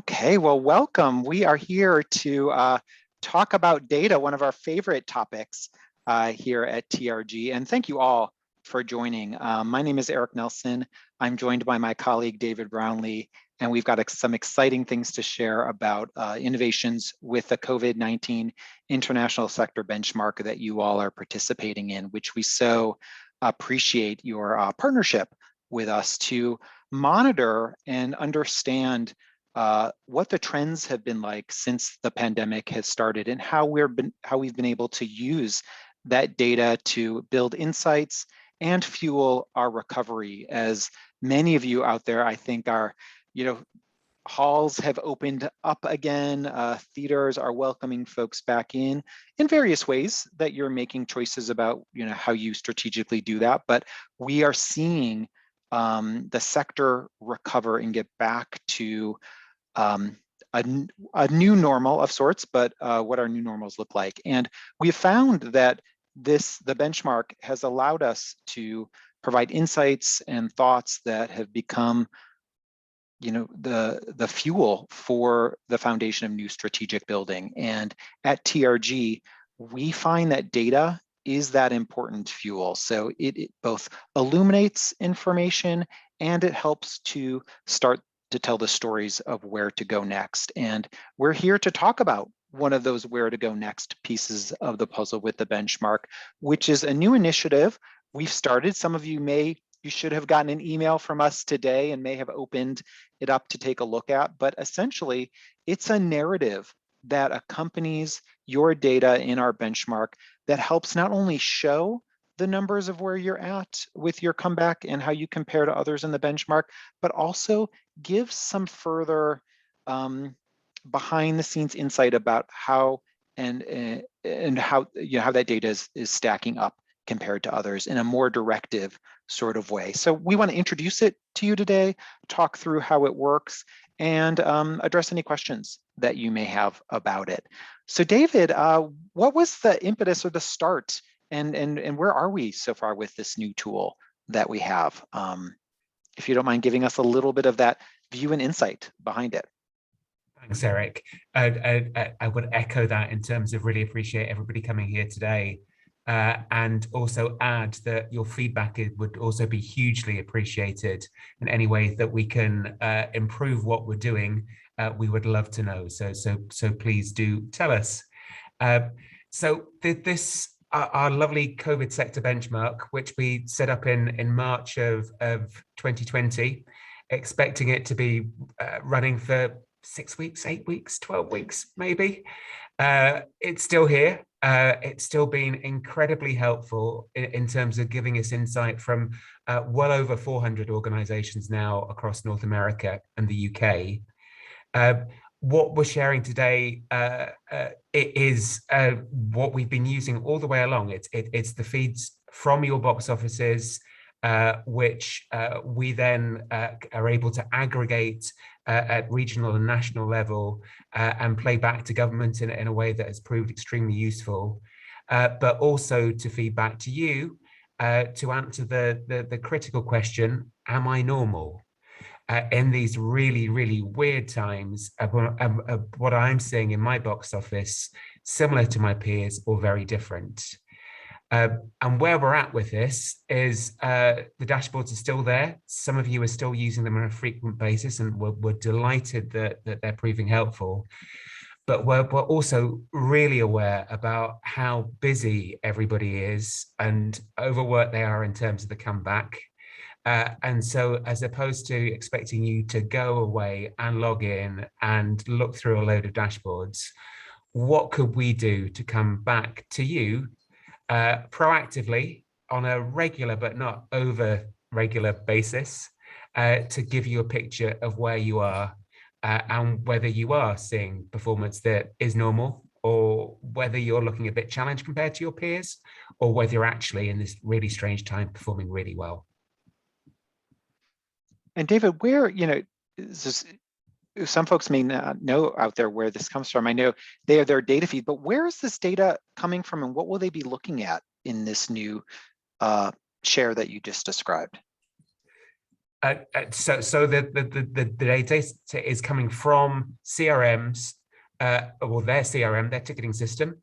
Okay, well, welcome. We are here to talk about data, one of our favorite topics here at TRG. And thank you all for joining. My name is Eric Nelson. I'm joined by my colleague, David Brownlee, and we've got some exciting things to share about innovations with the COVID-19 International Sector Benchmark that you all are participating in, which we so appreciate your partnership with us to monitor and understand what the trends have been like since the pandemic has started and how we've been able to use that data to build insights and fuel our recovery. As many of you out there, I think, are, halls have opened up again, theaters are welcoming folks back in various ways that you're making choices about, how you strategically do that. But we are seeing the sector recover and get back to a new normal of sorts, but what our new normals look like. And we have found that the benchmark has allowed us to provide insights and thoughts that have become, the fuel for the foundation of new strategic building. And at TRG, we find that data is that important fuel. So it both illuminates information and it helps to start to tell the stories of where to go next. And we're here to talk about one of those where to go next pieces of the puzzle with the benchmark, which is a new initiative we've started. Some of you should have gotten an email from us today and may have opened it up to take a look at, but essentially it's a narrative that accompanies your data in our benchmark that helps not only show the numbers of where you're at with your comeback and how you compare to others in the benchmark, but also give some further behind the scenes insight about how and how how that data is stacking up compared to others in a more directive sort of way. So we want to introduce it to you today, talk through how it works, and address any questions that you may have about it. So David, what was the impetus or the start, and where are we so far with this new tool that we have? If you don't mind giving us a little bit of that view and insight behind it. Thanks, Eric. I would echo that in terms of really appreciate everybody coming here today. And also add that your feedback would also be hugely appreciated in any way that we can improve what we're doing. We would love to know. So please do tell us. So this our lovely COVID sector benchmark, which we set up in March of 2020, expecting it to be running for 6 weeks, 8 weeks, 12 weeks, maybe. It's still here. It's still been incredibly helpful in terms of giving us insight from well over 400 organizations now across North America and the UK. What we're sharing today it is what we've been using all the way along. It's the feeds from your box offices, which we then are able to aggregate at regional and national level and play back to government in a way that has proved extremely useful, but also to feed back to you to answer the critical question, am I normal? In these really, really weird times, what I'm seeing in my box office, similar to my peers or very different. And where we're at with this is the dashboards are still there. Some of you are still using them on a frequent basis, and we're delighted that they're proving helpful. But we're also really aware about how busy everybody is and overworked they are in terms of the comeback. And so as opposed to expecting you to go away and log in and look through a load of dashboards, what could we do to come back to you proactively on a regular but not over regular basis to give you a picture of where you are and whether you are seeing performance that is normal, or whether you're looking a bit challenged compared to your peers, or whether you're actually in this really strange time performing really well. And David, where, some folks may not know out there where this comes from. I know they have their data feed, but where is this data coming from, and what will they be looking at in this new share that you just described? So the data is coming from CRMs, or their CRM, their ticketing system.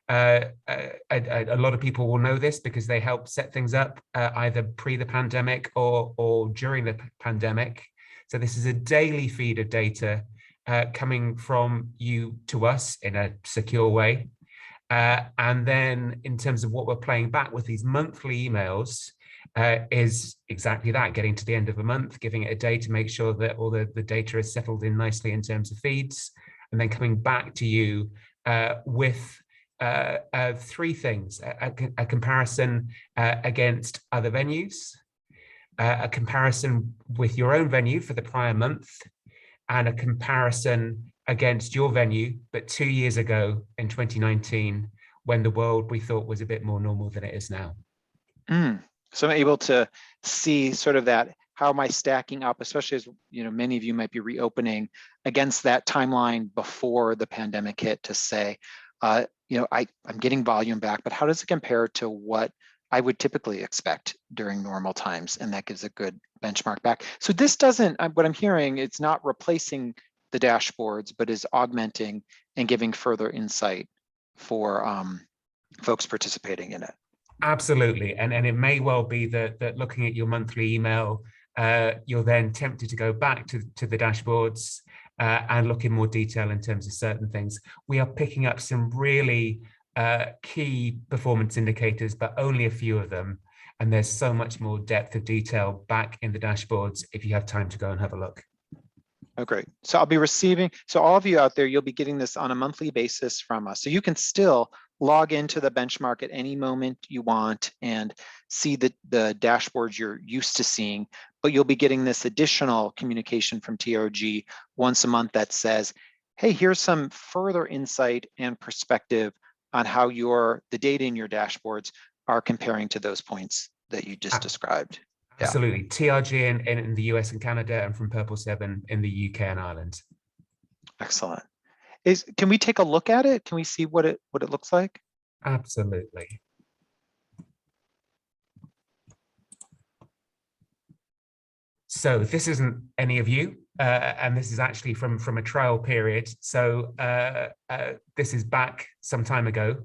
A lot of people will know this because they help set things up either pre the pandemic or during the pandemic. So this is a daily feed of data coming from you to us in a secure way. And then in terms of what we're playing back with these monthly emails, is exactly that, getting to the end of the month, giving it a day to make sure that all the data is settled in nicely in terms of feeds, and then coming back to you with three things: a comparison against other venues, a comparison with your own venue for the prior month, and a comparison against your venue, but 2 years ago in 2019, when the world we thought was a bit more normal than it is now. So I'm able to see sort of that, how am I stacking up, especially as many of you might be reopening against that timeline before the pandemic hit, to say, I'm getting volume back, but how does it compare to what I would typically expect during normal times? And that gives a good benchmark back. So this doesn't, what I'm hearing, it's not replacing the dashboards, but is augmenting and giving further insight for folks participating in it. Absolutely, and it may well be that looking at your monthly email, you're then tempted to go back to the dashboards and look in more detail in terms of certain things. We are picking up some really key performance indicators, but only a few of them. And there's so much more depth of detail back in the dashboards if you have time to go and have a look. Oh, great. So I'll be receiving, so all of you out there, you'll be getting this on a monthly basis from us. So you can still log into the benchmark at any moment you want and see the dashboards you're used to seeing, but you'll be getting this additional communication from TRG once a month that says, hey, here's some further insight and perspective on how the data in your dashboards are comparing to those points that you just described. Absolutely. TRG in the US and Canada, and from Purple 7 in the UK and Ireland. Excellent. Can we take a look at it? Can we see what it looks like? Absolutely. So this isn't any of you, and this is actually from a trial period. So this is back some time ago,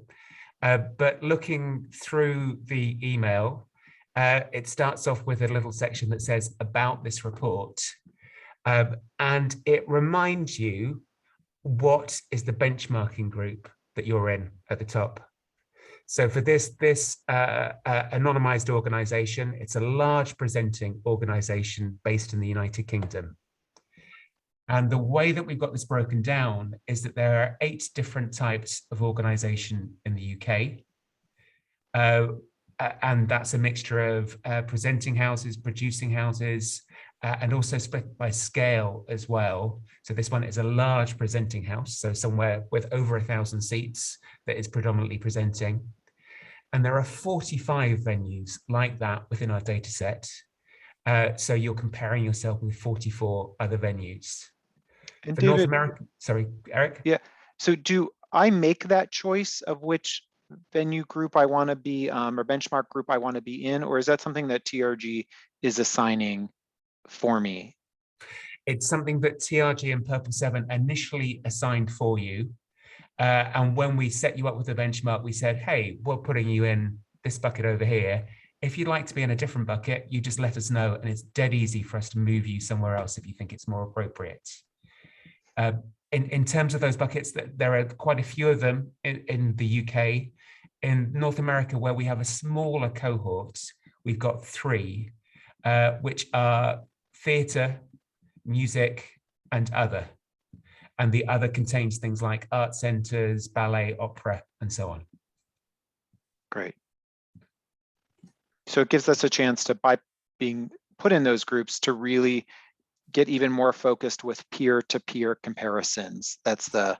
but looking through the email, it starts off with a little section that says about this report, and it reminds you what is the benchmarking group that you're in at the top. So for this anonymized organization, it's a large presenting organization based in the United Kingdom. And the way that we've got this broken down is that there are 8 different types of organization in the UK. And that's a mixture of presenting houses, producing houses, and also split by scale as well. So this one is a large presenting house, so somewhere with over 1,000 seats that is predominantly presenting. And there are 45 venues like that within our data set. So you're comparing yourself with 44 other venues. And For David, North America, sorry, Eric? Yeah, so do I make that choice of which venue group I want to be, or benchmark group I want to be in, or is that something that TRG is assigning for me? It's something that TRG and Purple 7 initially assigned for you. And when we set you up with the benchmark, we said, hey, we're putting you in this bucket over here. If you'd like to be in a different bucket, you just let us know, and it's dead easy for us to move you somewhere else if you think it's more appropriate. In terms of those buckets, there are quite a few of them in the UK. In North America, where we have a smaller cohort, we've got 3, which are theatre, music, and other. And the other contains things like art centres, ballet, opera, and so on. Great. So it gives us a chance to, by being put in those groups, to really get even more focused with peer-to-peer comparisons. That's the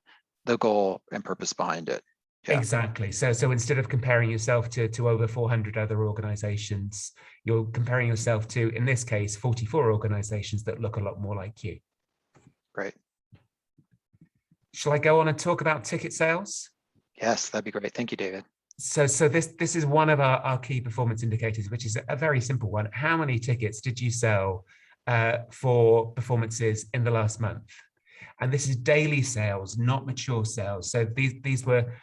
goal and purpose behind it. Yeah. Exactly. So instead of comparing yourself to over 400 other organizations, you're comparing yourself to, in this case, 44 organizations that look a lot more like you. Great. Shall I go on and talk about ticket sales? Yes, that'd be great. Thank you, David. So this is one of our key performance indicators, which is a very simple one. How many tickets did you sell for performances in the last month. And this is daily sales, not mature sales. So these were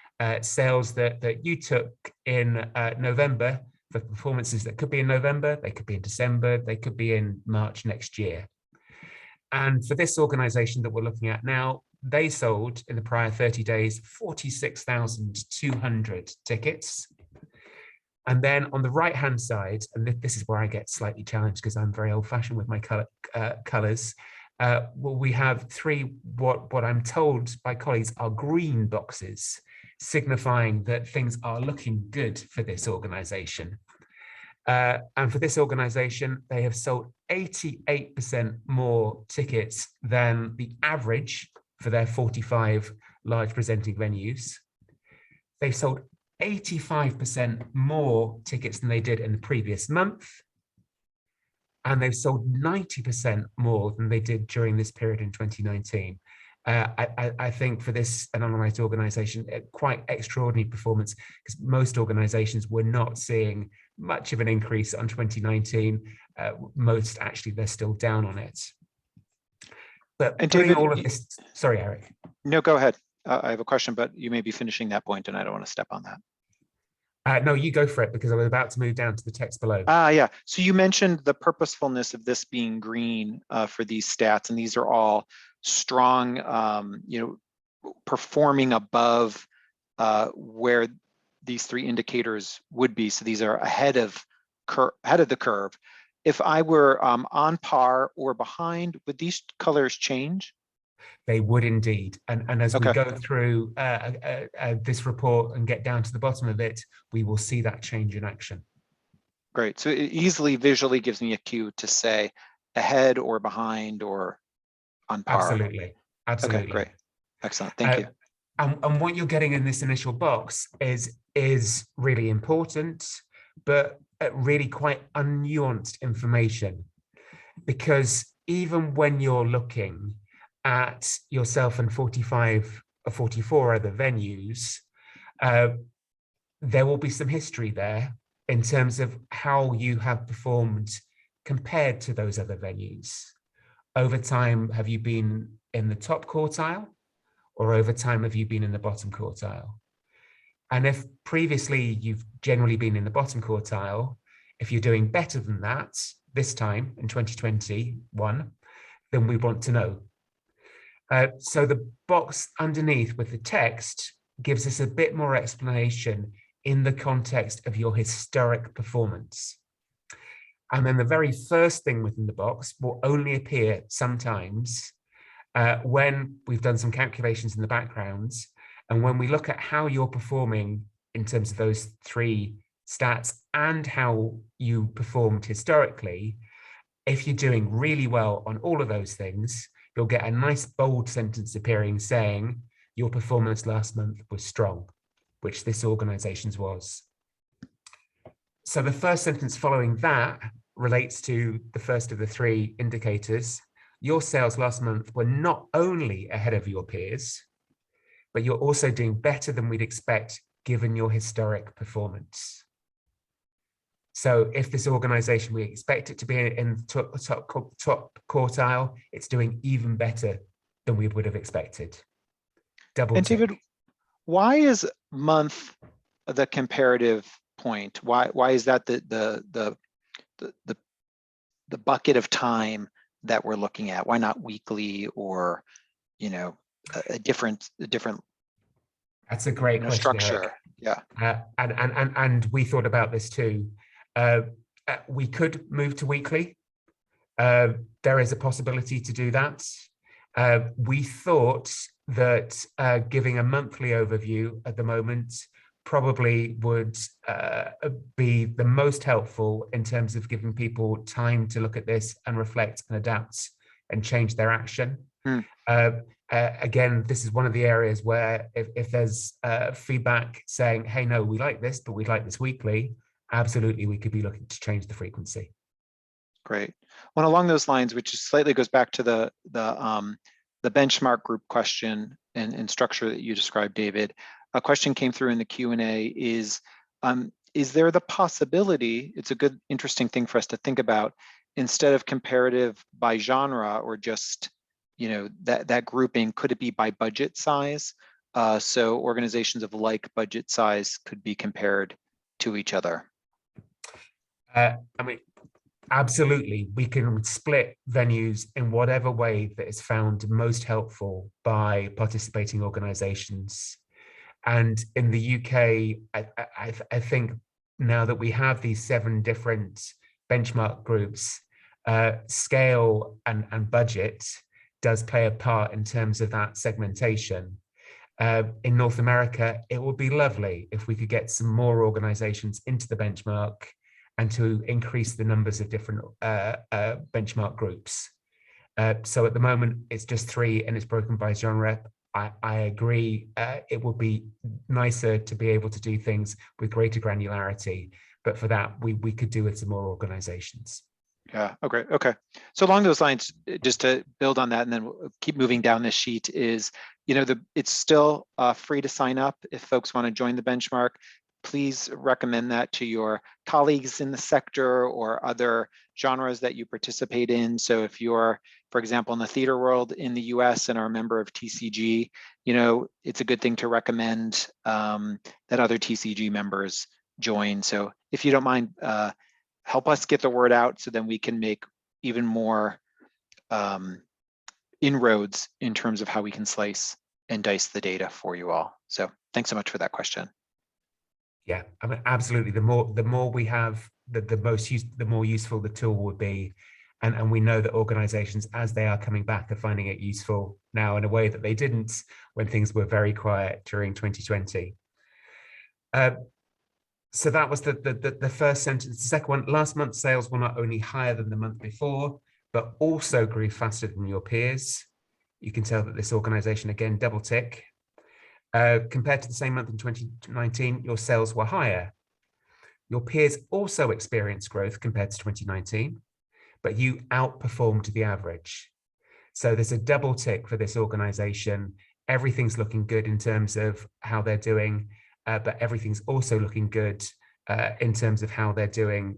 sales that you took in November for performances that could be in November, they could be in December, they could be in March next year. And for this organization that we're looking at now, they sold in the prior 30 days 46,200 tickets. And then on the right-hand side, and this is where I get slightly challenged because I'm very old-fashioned with my colors, well, we have three, what I'm told by colleagues are green boxes, signifying that things are looking good for this organization. And for this organization, they have sold 88% more tickets than the average for their 45 large presenting venues. They've sold 85% more tickets than they did in the previous month. And they've sold 90% more than they did during this period in 2019. I think for this anonymized organization, quite extraordinary performance, because most organizations were not seeing much of an increase on 2019. Most actually, they're still down on it. But and putting David, all of this, sorry, Eric. No, go ahead. I have a question, but you may be finishing that point and I don't want to step on that. No, you go for it because I was about to move down to the text below. Yeah, so you mentioned the purposefulness of this being green for these stats, and these are all strong, performing above where these three indicators would be. So these are ahead of the curve. If I were on par or behind, would these colors change? They would indeed. And as Okay. we go through this report and get down to the bottom of it, we will see that change in action. Great. So it easily visually gives me a cue to say ahead or behind or on par. Absolutely. Absolutely. Okay, great. Excellent. Thank you. And what you're getting in this initial box is really important, but really quite unnuanced information. Because even when you're looking at yourself and 45 or 44 other venues, there will be some history there in terms of how you have performed compared to those other venues. Over time, have you been in the top quartile, or over time have you been in the bottom quartile? And if previously you've generally been in the bottom quartile, if you're doing better than that this time in 2021, then we want to know. So the box underneath with the text gives us a bit more explanation in the context of your historic performance. And then the very first thing within the box will only appear sometimes when we've done some calculations in the background, and when we look at how you're performing in terms of those three stats and how you performed historically. If you're doing really well on all of those things, you'll get a nice bold sentence appearing saying your performance last month was strong, which this organization's was. So the first sentence following that relates to the first of the three indicators. Your sales last month were not only ahead of your peers, but you're also doing better than we'd expect given your historic performance. So if this organization, we expect it to be in top quartile, it's doing even better than we would have expected. Double and tick. David, why is month the comparative point? Why is that the bucket of time that we're looking at? Why not weekly or, a different That's a great question, structure? Eric. Yeah. And we thought about this too. We could move to weekly. There is a possibility to do that. We thought that giving a monthly overview at the moment probably would be the most helpful in terms of giving people time to look at this and reflect and adapt and change their action. Again, this is one of the areas where if there's feedback saying, hey, no, we like this, but we'd like this weekly, absolutely, we could be looking to change the frequency. Great. Well, along those lines, which slightly goes back to the benchmark group question and structure that you described, David, a question came through in the Q&A is there the possibility, it's a good, interesting thing for us to think about, instead of comparative by genre or just, that grouping, could it be by budget size? So organizations of like budget size could be compared to each other. I mean, absolutely, we can split venues in whatever way that is found most helpful by participating organizations. And in the UK, I think now that we have these 7 different benchmark groups, scale and budget does play a part in terms of that segmentation. In North America, it would be lovely if we could get some more organizations into the benchmark and to increase the numbers of different benchmark groups. So at the moment, it's just 3 and it's broken by genre. I agree, it would be nicer to be able to do things with greater granularity, but for that, we could do with some more organizations. Yeah, okay. So along those lines, just to build on that and then we'll keep moving down this sheet is, it's still free to sign up if folks want to join the benchmark. Please recommend that to your colleagues in the sector or other genres that you participate in. So if you're, for example, in the theater world in the US and are a member of TCG, it's a good thing to recommend that other TCG members join. So if you don't mind, help us get the word out so then we can make even more inroads in terms of how we can slice and dice the data for you all. So thanks so much for that question. Yeah, I mean, absolutely. The more we have, the more useful the tool would be, and we know that organizations, as they are coming back, are finding it useful now in a way that they didn't when things were very quiet during 2020. So that was the first sentence. The second one: last month's sales were not only higher than the month before, but also grew faster than your peers. You can tell that this organization, again, double tick. Compared to the same month in 2019, your sales were higher. Your peers also experienced growth compared to 2019, but you outperformed the average. So there's a double tick for this organization. Everything's looking good in terms of how they're doing, but everything's also looking good in terms of how they're doing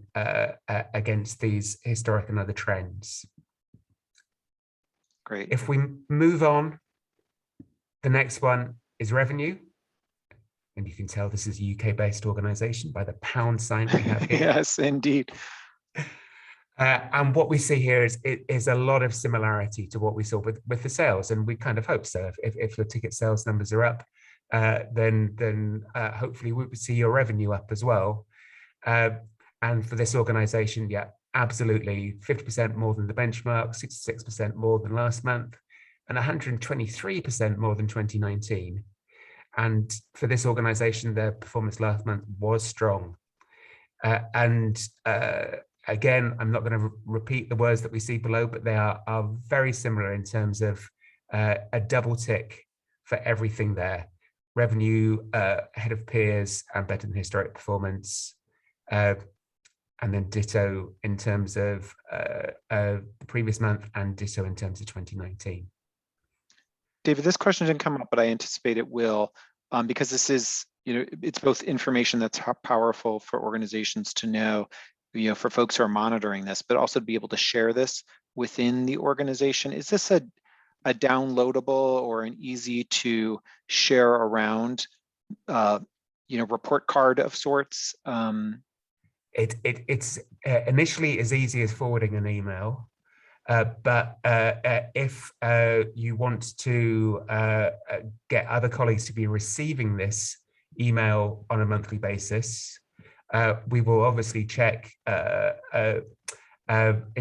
against these historic and other trends. Great. If we move on, the next one is revenue. And you can tell this is a UK-based organization by the pound sign we have here. Yes, indeed. And what we see here is a lot of similarity to what we saw with the sales, and we kind of hope so. If your ticket sales numbers are up, then hopefully we would see your revenue up as well. And for this organization, yeah, absolutely, 50% more than the benchmark, 66% more than last month, and 123% more than 2019. And for this organization, their performance last month was strong. Again, I'm not going to repeat the words that we see below, but they are very similar in terms of a double tick for everything there. Revenue ahead of peers and better than historic performance. And then ditto in terms of the previous month and ditto in terms of 2019. David, this question didn't come up, but I anticipate it will, because this is, it's both information that's powerful for organizations to know, for folks who are monitoring this, but also to be able to share this within the organization. Is this a downloadable or an easy to share around, report card of sorts? It's initially as easy as forwarding an email. But if you want to get other colleagues to be receiving this email on a monthly basis, we will obviously check in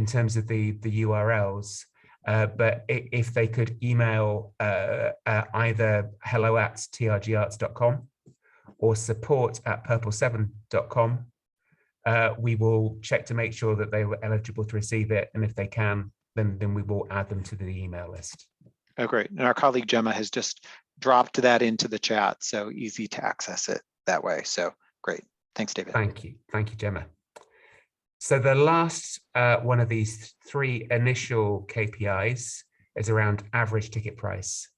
terms of the URLs. But if they could email either hello@trgarts.com or support@purple7.com, we will check to make sure that they were eligible to receive it, and if they can, then we will add them to the email list. Oh, great. And our colleague Gemma has just dropped that into the chat, so easy to access it that way. So great. Thanks, David. Thank you, Gemma. So the last one of these 3 initial KPIs is around average ticket price.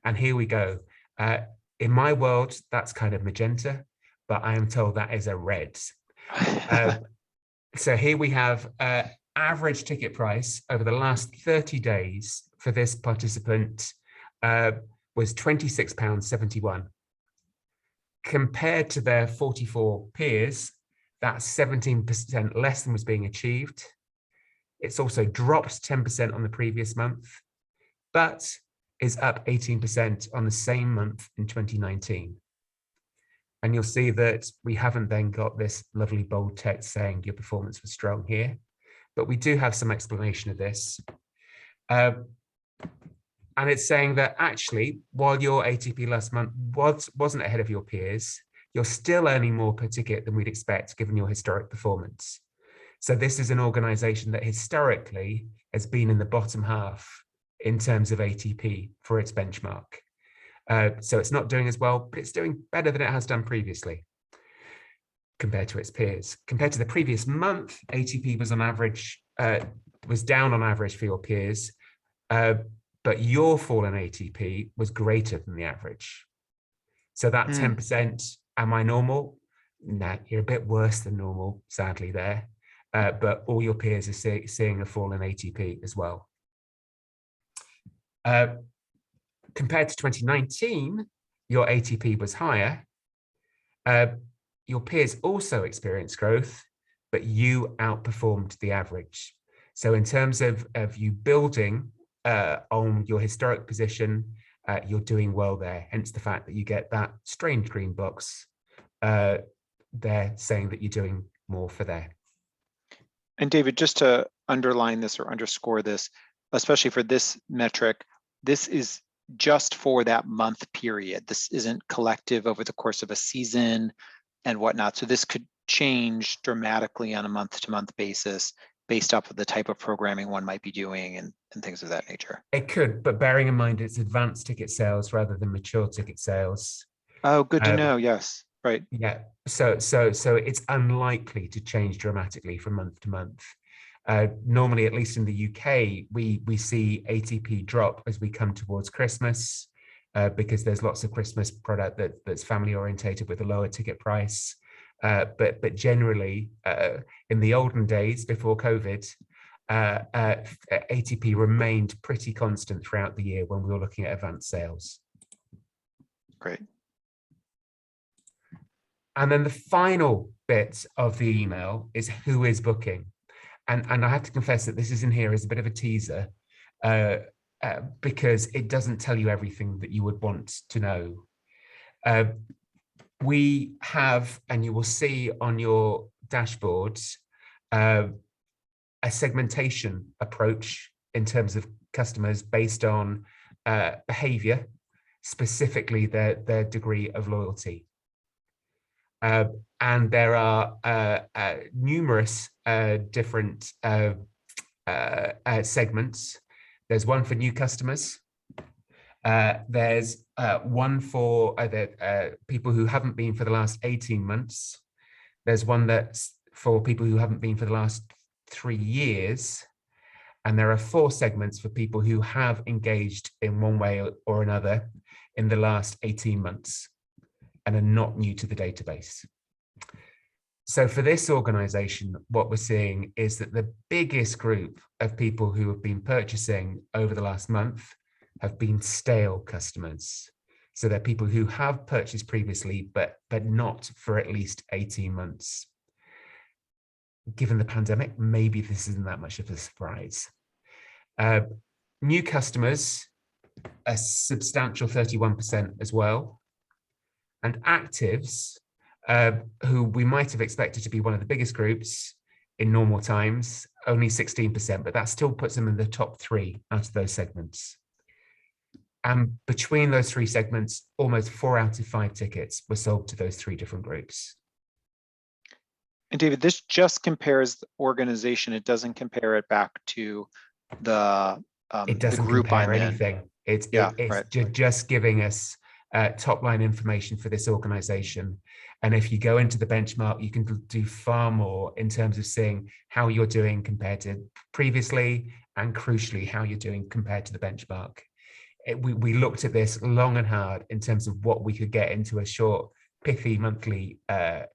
And here we go. In my world, that's kind of magenta, but I am told that is a red. So here we have average ticket price over the last 30 days for this participant was £26.71. Compared to their 44 peers, that's 17% less than was being achieved. It's also dropped 10% on the previous month, but is up 18% on the same month in 2019. And you'll see that we haven't then got this lovely bold text saying your performance was strong here, but we do have some explanation of this. And it's saying that actually, while your ATP last month wasn't ahead of your peers, you're still earning more per ticket than we'd expect given your historic performance. So this is an organization that historically has been in the bottom half in terms of ATP for its benchmark. So it's not doing as well, but it's doing better than it has done previously compared to its peers. Compared to the previous month, ATP was on average, was down on average for your peers, but your fall in ATP was greater than the average. So that 10%, am I normal? Nah, you're a bit worse than normal, sadly there. But all your peers are seeing a fall in ATP as well. Compared to 2019, your ATP was higher. Your peers also experienced growth, but you outperformed the average. So in terms of you building on your historic position, you're doing well there. Hence the fact that you get that strange green box there saying that you're doing more for there. And David, just to underline this or underscore this, especially for this metric, this is just for that month period. This isn't collective over the course of a season and whatnot. So this could change dramatically on a month-to-month basis based off of the type of programming one might be doing and things of that nature. It could, but bearing in mind it's advanced ticket sales rather than mature ticket sales. Oh, good to know. Yes, right. Yeah, so it's unlikely to change dramatically from month to month. Normally, at least in the UK, we see ATP drop as we come towards Christmas because there's lots of Christmas product that's family orientated with a lower ticket price. But generally, in the olden days before COVID, ATP remained pretty constant throughout the year when we were looking at advanced sales. Great. And then the final bit of the email is who is booking. And I have to confess that this is in here as a bit of a teaser because it doesn't tell you everything that you would want to know. We have, and you will see on your dashboards, a segmentation approach in terms of customers based on behavior, specifically their degree of loyalty. And there are numerous different segments. There's one for new customers. There's one for people who haven't been for the last 18 months. There's one that's for people who haven't been for the last 3 years. And there are 4 segments for people who have engaged in one way or another in the last 18 months and are not new to the database. So for this organization, what we're seeing is that the biggest group of people who have been purchasing over the last month have been stale customers. So they're people who have purchased previously, but not for at least 18 months. Given the pandemic, maybe this isn't that much of a surprise. New customers, a substantial 31% as well. And actives, who we might have expected to be one of the biggest groups in normal times, only 16%, but that still puts them in the top 3 out of those segments. And between those 3 segments, almost 4 out of 5 tickets were sold to those 3 different groups. And David, this just compares the organization. It doesn't compare it back to the group I'm in. Anything. It's right. just giving us top line information for this organization. And if you go into the benchmark, you can do far more in terms of seeing how you're doing compared to previously, and crucially, how you're doing compared to the benchmark. We looked at this long and hard in terms of what we could get into a short, pithy monthly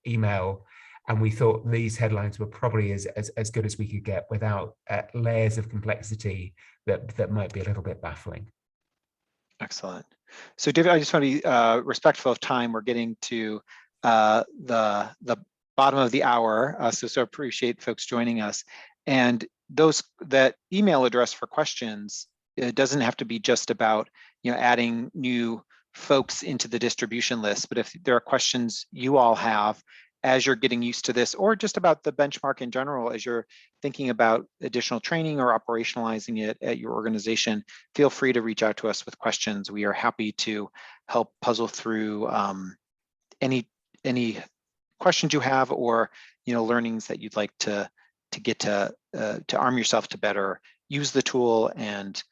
email. And we thought these headlines were probably as good as we could get without layers of complexity that might be a little bit baffling. Excellent. So David, I just want to be respectful of time. We're getting to the bottom of the hour, so appreciate folks joining us. And that email address for questions, it doesn't have to be just about adding new folks into the distribution list, but if there are questions you all have as you're getting used to this, or just about the benchmark in general, as you're thinking about additional training or operationalizing it at your organization, feel free to reach out to us with questions. We are happy to help puzzle through any questions you have, or learnings that you'd like to get to arm yourself to better use the tool and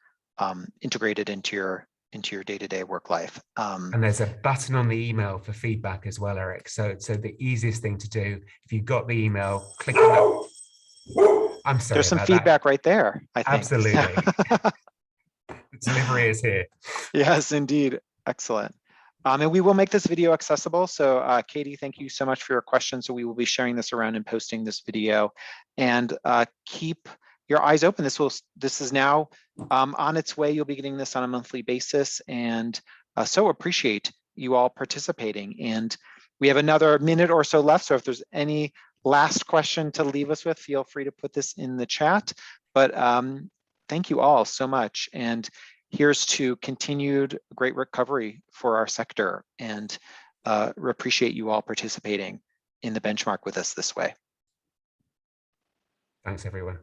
integrate it into your day-to-day work life. And there's a button on the email for feedback as well, Eric. So the easiest thing to do, if you've got the email, click on that. I'm sorry. There's some about feedback that. right there, I think. Absolutely. The delivery is here. Yes, indeed. Excellent. And we will make this video accessible. So Katie, thank you so much for your questions. So we will be sharing this around and posting this video. And keep your eyes open. This is now on its way. You'll be getting this on a monthly basis. And so appreciate you all participating. And we have another minute or so left. So if there's any last question to leave us with, feel free to put this in the chat. But thank you all so much. And here's to continued great recovery for our sector, and we appreciate you all participating in the benchmark with us this way. Thanks, everyone.